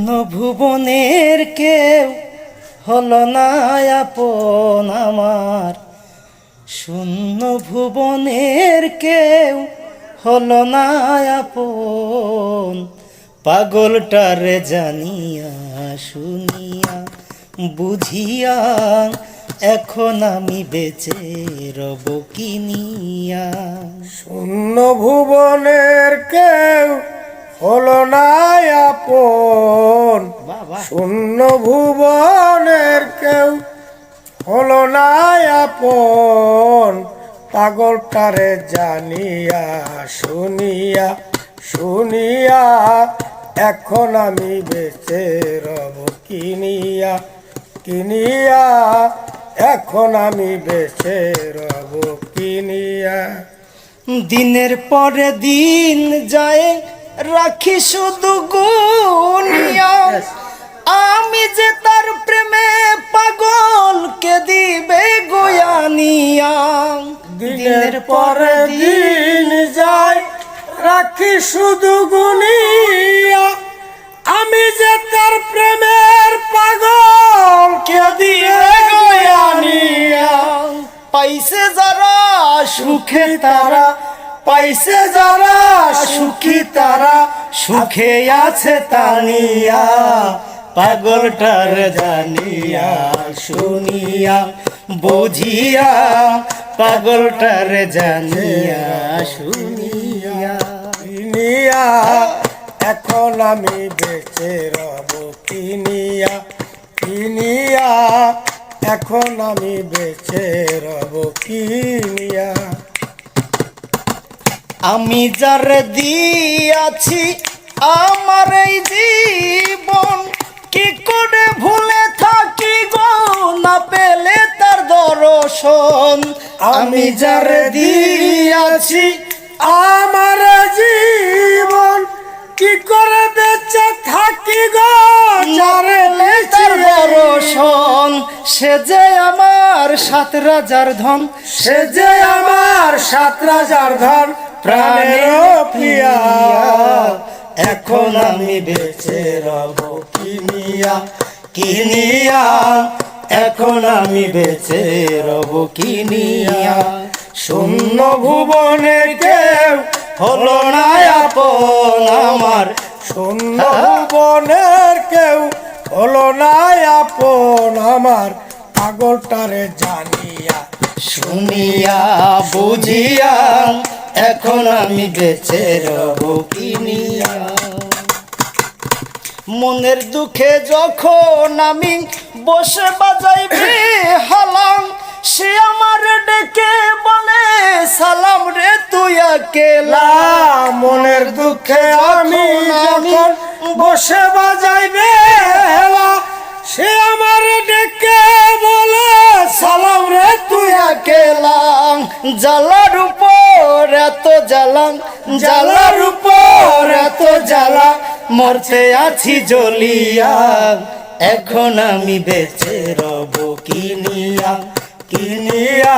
ভুবনের কেউ হলো না আপন আমার, শূন্য ভুবনের কেউ হলো না আপন। পাগলটারে জানিয়া শুনিয়া বুঝিয়া এখন আমি বেঁচে রব কিনিয়া। শূন্য ভুবনের কেউ হলো না আপন, শূন্য ভুবনের কেউ হলো না আপন। পাগলটারে জানিয়া শুনিয়া শুনিয়া এখন আমি বেঁচে রব কিনিয়া কিনিয়া, এখন আমি বেঁচে রব কিনিয়া। দিনের পরে দিন যায় রাখি শুধু গুনিয়া, আমি যে তার প্রেমে পাগল কে দিবে গোয়ানিয়া। দিনের পরে দিন যায় রাখি শুধু গুনিয়া, আমি যে তার প্রেমের পাগল কে দিবে গোয়ানিয়া। পাইছে যারা সুখে তারা, পাইছে যারা সুখী তারা সুখে আছে তানিয়া। পাগলটার জানিয়া শুনিয়া বুঝিয়া, পাগলটার জানিয়া শুনিয়া কিনিয়া, এখন আমি বেঁচে রব কিনিয়া কিনিয়া, এখন আমি বেঁচে রব কিনিয়া। আমি যার দিয়াছি আমার এই জীবন, কি করে ভুলে থাকি গো না পেলে তার দর্শন। আমি যার দিয়াছি আমার জীবন, কি করে বেঁচে থাকি গো যারে তার দর্শন। সে যে আমার 7 রাজার ধন, সে যে আমার 7 রাজার ধন, প্রাণের প্রিয়া। এখন আমি বেঁচে রব কিনিয়া কিনিয়া, এখন আমি বেঁচে রব কিনিয়া। শূন্য ভুবনে কেউ হলো না আপন আমার, শূন্য ভুবনের কেউ হলো না আপন আমার। পাগলটারে জানিয়া শুনিয়া বুঝিয়া এখন আমি বেঁচে রব কিনিয়া। মনের দুঃখে যখন আমি বসে বাজাইবে হালাম, সে আমার ডেকে বলে সালাম রে তুই আকেলা। মনের দুঃখে আমি যখন বসে বাজাইবে হেলা, সে আমার ডেকে বলে সালাম রে তুই আকেলা। জ্বালার উপর এত জ্বালা, জ্বালার উপর এত জ্বালা, মরতে আছি জ্বলিয়া। এখন আমি বেঁচে রব কিনিয়া কিনিয়া,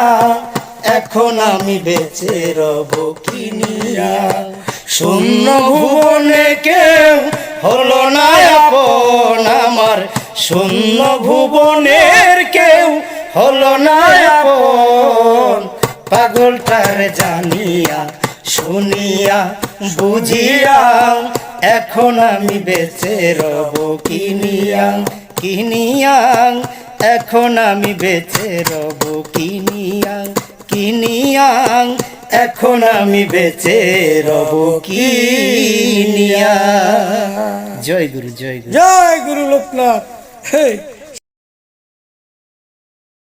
এখন আমি বেঁচে রব কিনিয়া। শূন্য ভুবনে কেউ হলো না আপন আমার, শূন্য ভুবনের কেউ হলো না আপন। পাগলটার জানিয়া শুনিয়া বুঝিয়া এখন আমি বেঁচে রব কিনিয়া কিনিয়া, এখন আমি বেঁচে রব কিনিয়া কিনিয়া, এখন আমি বেঁচে রব কিনিয়া। জয় গুরু, জয় গুরু, জয় গুরু লোকনাথ।